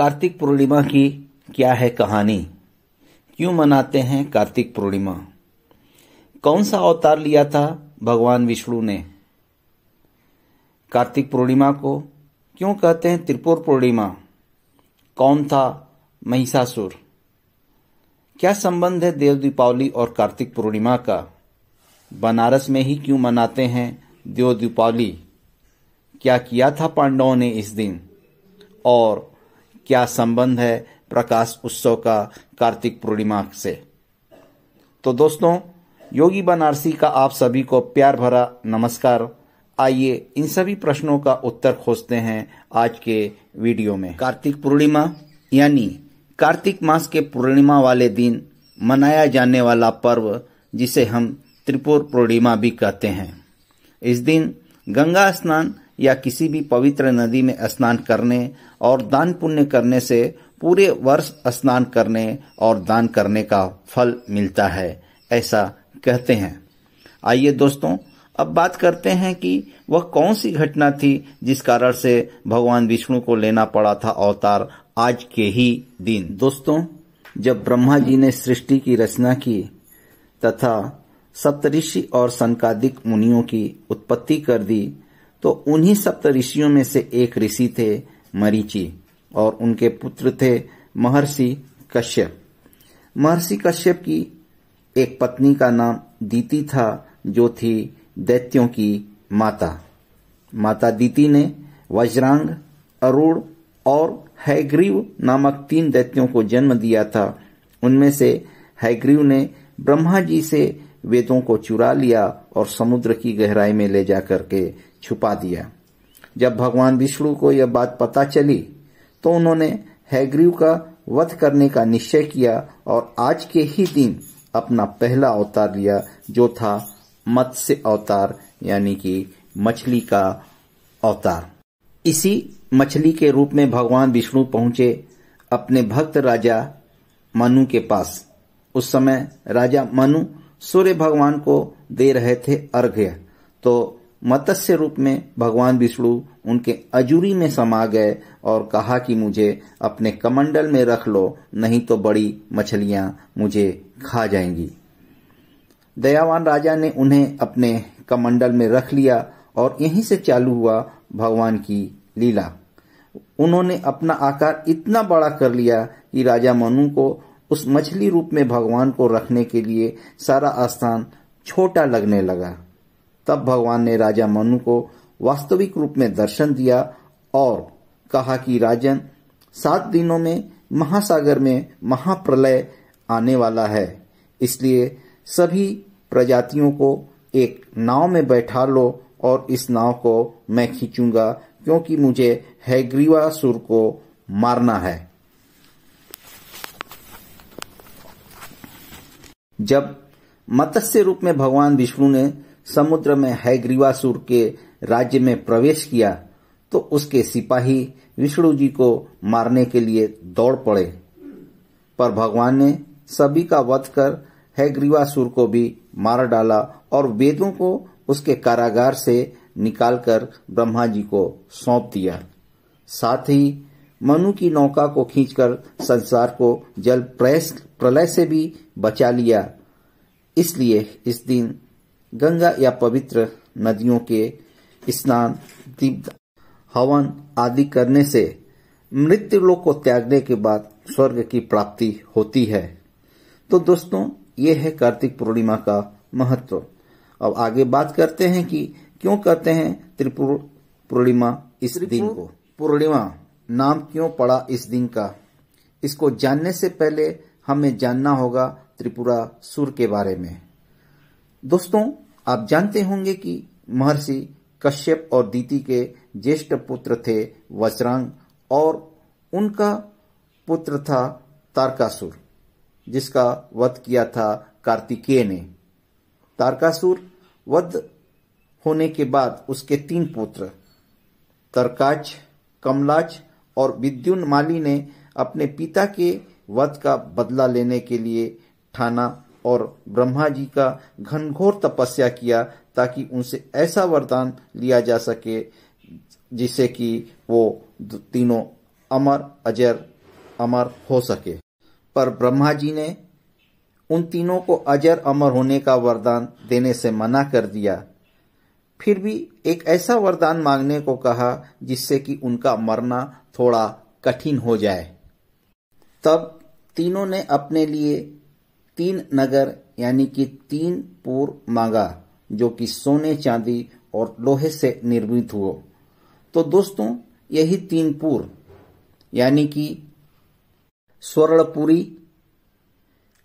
कार्तिक पूर्णिमा की क्या है कहानी? क्यों मनाते हैं कार्तिक पूर्णिमा? कौन सा अवतार लिया था भगवान विष्णु ने? कार्तिक पूर्णिमा को क्यों कहते हैं त्रिपुर पूर्णिमा? कौन था महिषासुर? क्या संबंध है देव दीपावली और कार्तिक पूर्णिमा का? बनारस में ही क्यों मनाते हैं देव दीपावली? क्या किया था पांडवों ने इस दिन? और क्या संबंध है प्रकाश उत्सव का कार्तिक पूर्णिमा से? तो दोस्तों, योगी बनारसी का आप सभी को प्यार भरा नमस्कार। आइए इन सभी प्रश्नों का उत्तर खोजते हैं आज के वीडियो में। कार्तिक पूर्णिमा यानी कार्तिक मास के पूर्णिमा वाले दिन मनाया जाने वाला पर्व, जिसे हम त्रिपुर पूर्णिमा भी कहते हैं। इस दिन गंगा स्नान या किसी भी पवित्र नदी में स्नान करने और दान पुण्य करने से पूरे वर्ष स्नान करने और दान करने का फल मिलता है, ऐसा कहते हैं। आइए दोस्तों, अब बात करते हैं कि वह कौन सी घटना थी जिस कारण से भगवान विष्णु को लेना पड़ा था अवतार आज के ही दिन। दोस्तों, जब ब्रह्मा जी ने सृष्टि की रचना की तथा सप्तऋषि और सनकादिक मुनियों की उत्पत्ति कर दी, तो उन्हीं सप्तऋषियों में से एक ऋषि थे मरीचि, और उनके पुत्र थे महर्षि कश्यप। महर्षि कश्यप की एक पत्नी का नाम दीति था, जो थी दैत्यों की माता। माता दीति ने वज्रांग, अरुण और हैग्रीव नामक 3 दैत्यों को जन्म दिया था। उनमें से हैग्रीव ने ब्रह्मा जी से वेदों को चुरा लिया और समुद्र की गहराई में ले जाकर के छुपा दिया। जब भगवान विष्णु को यह बात पता चली, तो उन्होंने हैग्रीव का वध करने का निश्चय किया और आज के ही दिन अपना पहला अवतार लिया, जो था मत्स्य अवतार, यानी कि मछली का अवतार। इसी मछली के रूप में भगवान विष्णु पहुंचे अपने भक्त राजा मनु के पास। उस समय राजा मनु सूर्य भगवान को दे रहे थे अर्घ्य, तो मत्स्य रूप में भगवान विष्णु उनके अजूरी में समा गए और कहा कि मुझे अपने कमंडल में रख लो, नहीं तो बड़ी मछलियां मुझे खा जाएंगी। दयावान राजा ने उन्हें अपने कमंडल में रख लिया और यहीं से चालू हुआ भगवान की लीला। उन्होंने अपना आकार इतना बड़ा कर लिया कि राजा मनु को उस मछली रूप में भगवान को रखने के लिए सारा स्थान छोटा लगने लगा। तब भगवान ने राजा मनु को वास्तविक रूप में दर्शन दिया और कहा कि राजन, 7 दिनों में महासागर में महाप्रलय आने वाला है, इसलिए सभी प्रजातियों को एक नाव में बैठा लो और इस नाव को मैं खींचूंगा, क्योंकि मुझे हैग्रीवासुर को मारना है। जब मत्स्य रूप में भगवान विष्णु ने समुद्र में हैग्रीवासुर के राज्य में प्रवेश किया, तो उसके सिपाही विष्णु जी को मारने के लिए दौड़ पड़े, पर भगवान ने सभी का वध कर हैग्रीवासुर को भी मार डाला और वेदों को उसके कारागार से निकालकर ब्रह्मा जी को सौंप दिया। साथ ही मनु की नौका को खींचकर संसार को जल प्रलय से भी बचा लिया। इसलिए इस दिन गंगा या पवित्र नदियों के स्नान, दीप, हवन आदि करने से मृत्यु लोक को त्यागने के बाद स्वर्ग की प्राप्ति होती है। तो दोस्तों, ये है कार्तिक पूर्णिमा का महत्व। अब आगे बात करते हैं कि क्यों कहते हैं त्रिपुर पूर्णिमा इस दिन को। पूर्णिमा नाम क्यों पड़ा इस दिन का? इसको जानने से पहले हमें जानना होगा त्रिपुरासुर के बारे में। दोस्तों, आप जानते होंगे कि महर्षि कश्यप और दीति के ज्येष्ठ पुत्र थे वज्रांग, और उनका पुत्र था तारकासुर, जिसका वध किया था कार्तिकेय ने। तारकासुर वध होने के बाद उसके 3 पुत्र तरकाच, कमलाच और विद्युन्माली ने अपने पिता के वध का बदला लेने के लिए ठाना और ब्रह्मा जी का घनघोर तपस्या किया, ताकि उनसे ऐसा वरदान लिया जा सके जिससे कि वो तीनों अमर अजर अमर हो सके। पर ब्रह्मा जी ने उन तीनों को अजर अमर होने का वरदान देने से मना कर दिया। फिर भी एक ऐसा वरदान मांगने को कहा जिससे कि उनका मरना थोड़ा कठिन हो जाए। तब तीनों ने अपने लिए 3 नगर यानी कि 3 पुर मांगा जो कि सोने चांदी और लोहे से निर्मित हो। तो दोस्तों यही 3 पुर यानी कि स्वर्णपुरी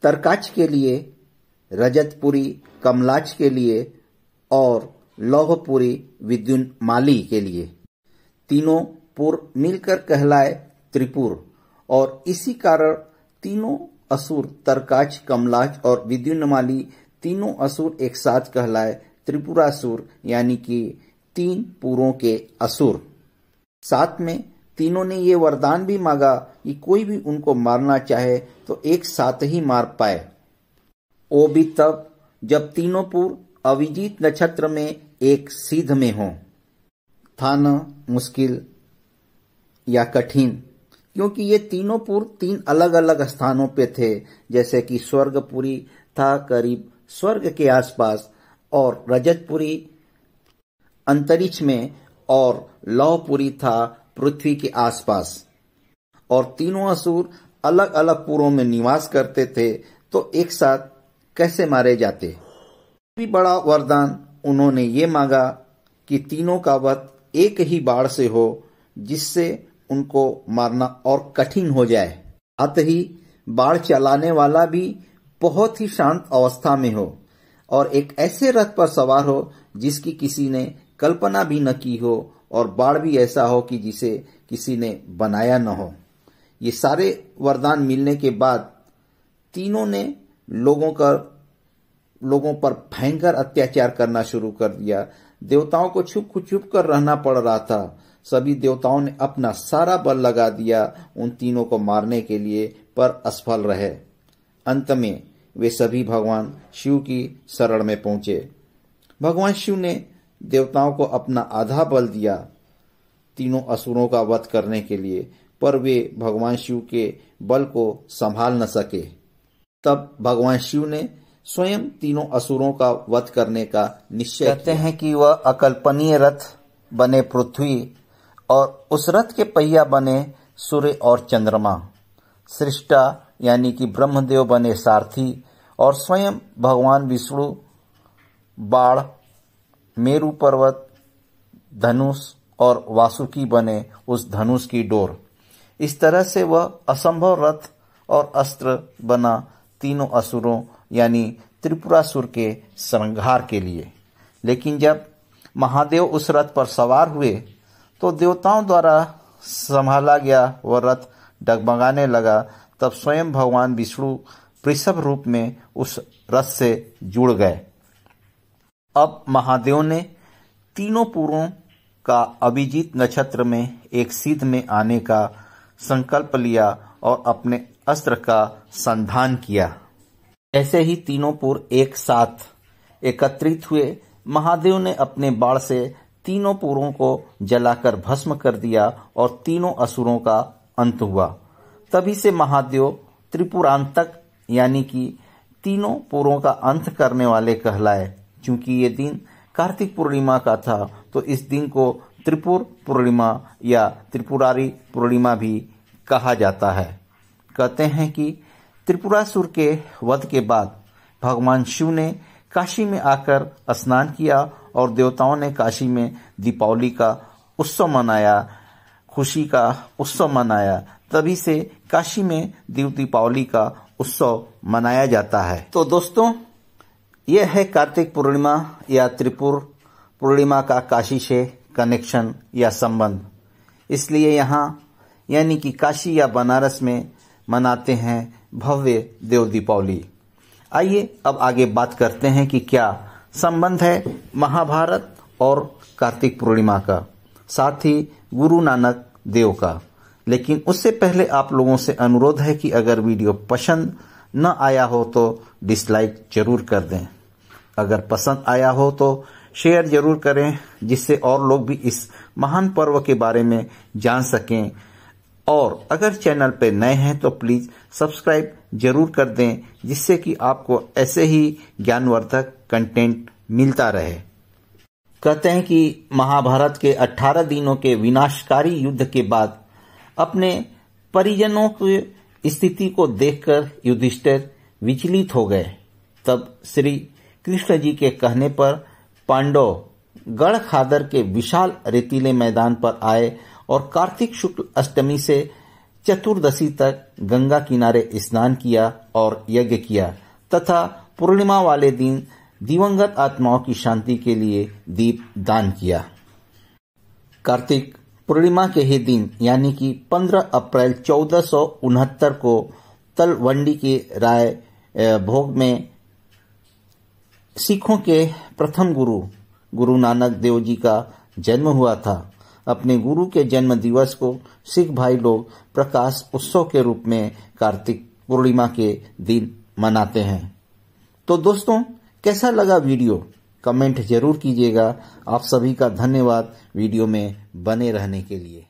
तरकाच के लिए, रजतपुरी कमलाच के लिए और लौहपुरी विद्युन्माली के लिए, तीनों पुर मिलकर कहलाए त्रिपुर। और इसी कारण तीनों असुर तरकाच, कमलाच और विद्युन्माली तीनों असुर एक साथ कहलाए त्रिपुरासुर यानी कि 3 पुरों के असुर। साथ में तीनों ने ये वरदान भी मांगा कि कोई भी उनको मारना चाहे तो एक साथ ही मार पाए, वो भी तब जब तीनों पुर अभिजीत नक्षत्र में एक सिद्ध में हो। था न मुश्किल या कठिन, क्योंकि ये तीनों पुर 3 अलग अलग स्थानों पे थे। जैसे कि स्वर्गपुरी था करीब स्वर्ग के आसपास, और रजतपुरी अंतरिक्ष में, और लौहपुरी था पृथ्वी के आसपास। और तीनों असुर अलग अलग पुरों में निवास करते थे, तो एक साथ कैसे मारे जाते। भी बड़ा वरदान उन्होंने ये मांगा कि तीनों का वध एक ही बाण से हो जिससे उनको मारना और कठिन हो जाए। साथ ही बाण चलाने वाला भी बहुत ही शांत अवस्था में हो और एक ऐसे रथ पर सवार हो जिसकी किसी ने कल्पना भी न की हो, और बाण भी ऐसा हो कि जिसे किसी ने बनाया न हो। ये सारे वरदान मिलने के बाद तीनों ने लोगों पर भयंकर अत्याचार करना शुरू कर दिया। देवताओं को छुप कर रहना पड़ रहा था। सभी देवताओं ने अपना सारा बल लगा दिया उन तीनों को मारने के लिए, पर असफल रहे। अंत में वे सभी भगवान शिव की शरण में पहुंचे। भगवान शिव ने देवताओं को अपना आधा बल दिया तीनों असुरों का वध करने के लिए, पर वे भगवान शिव के बल को संभाल न सके। तब भगवान शिव ने स्वयं तीनों असुरों का वध करने का निश्चय कहते हैं कि वह अकल्पनीय रथ बने पृथ्वी, और उस रथ के पहिया बने सूर्य और चंद्रमा। सृष्टा यानी कि ब्रह्मदेव बने सारथी, और स्वयं भगवान विष्णु बाण, मेरु पर्वत, धनुष और वासुकी बने उस धनुष की डोर। इस तरह से वह असंभव रथ और अस्त्र बना तीनों असुरों यानी त्रिपुरासुर के संहार के लिए। लेकिन जब महादेव उस रथ पर सवार हुए तो देवताओं द्वारा संभाला गया वह रथ डगमगाने लगा। तब स्वयं भगवान विष्णु वृषभ रूप में उस रथ से जुड़ गए। अब महादेव ने तीनों पुरों का अभिजीत नक्षत्र में एक सिद्ध में आने का संकल्प लिया और अपने अस्त्र का संधान किया। ऐसे ही तीनों पुर एक साथ एकत्रित हुए। महादेव ने अपने बाण से तीनों पुरों को जलाकर भस्म कर दिया और तीनों असुरों का अंत हुआ। तभी से महादेव त्रिपुरांतक यानी कि तीनों पुरों का अंत करने वाले कहलाए। चूंकि ये दिन कार्तिक पूर्णिमा का था तो इस दिन को त्रिपुर पूर्णिमा या त्रिपुरारी पूर्णिमा भी कहा जाता है। कहते हैं कि त्रिपुरासुर के वध के बाद भगवान शिव ने काशी में आकर स्नान किया और देवताओं ने काशी में दीपावली का उत्सव मनाया, खुशी का उत्सव मनाया। तभी से काशी में दीपावली का उत्सव मनाया जाता है। तो दोस्तों, यह है कार्तिक पूर्णिमा या त्रिपुर पूर्णिमा का काशी से कनेक्शन या संबंध। इसलिए यहाँ यानी कि काशी या बनारस में मनाते हैं भव्य देव दीपावली। आइए अब आगे बात करते हैं कि क्या संबंध है महाभारत और कार्तिक पूर्णिमा का, साथ ही गुरु नानक देव का। लेकिन उससे पहले आप लोगों से अनुरोध है कि अगर वीडियो पसंद न आया हो तो डिसलाइक जरूर कर दें। अगर पसंद आया हो तो शेयर जरूर करें, जिससे और लोग भी इस महान पर्व के बारे में जान सकें। और अगर चैनल पे नए हैं तो प्लीज सब्सक्राइब जरूर कर दें, जिससे कि आपको ऐसे ही ज्ञानवर्धक कंटेंट मिलता रहे। कहते हैं कि महाभारत के 18 दिनों के विनाशकारी युद्ध के बाद अपने परिजनों की स्थिति को देखकर युधिष्ठिर विचलित हो गए। तब श्री कृष्ण जी के कहने पर पांडव गढ़ खादर के विशाल रेतीले मैदान पर आए और कार्तिक शुक्ल अष्टमी से चतुर्दशी तक गंगा किनारे स्नान किया और यज्ञ किया तथा पूर्णिमा वाले दिन दिवंगत आत्माओं की शांति के लिए दीप दान किया। कार्तिक पूर्णिमा के ही दिन यानी कि 15 अप्रैल 1469 को तलवंडी के राय भोग में सिखों के प्रथम गुरु नानक देव जी का जन्म हुआ था। अपने गुरु के जन्म दिवस को सिख भाई लोग प्रकाश उत्सव के रूप में कार्तिक पूर्णिमा के दिन मनाते हैं। तो दोस्तों, कैसा लगा वीडियो कमेंट जरूर कीजिएगा। आप सभी का धन्यवाद वीडियो में बने रहने के लिए।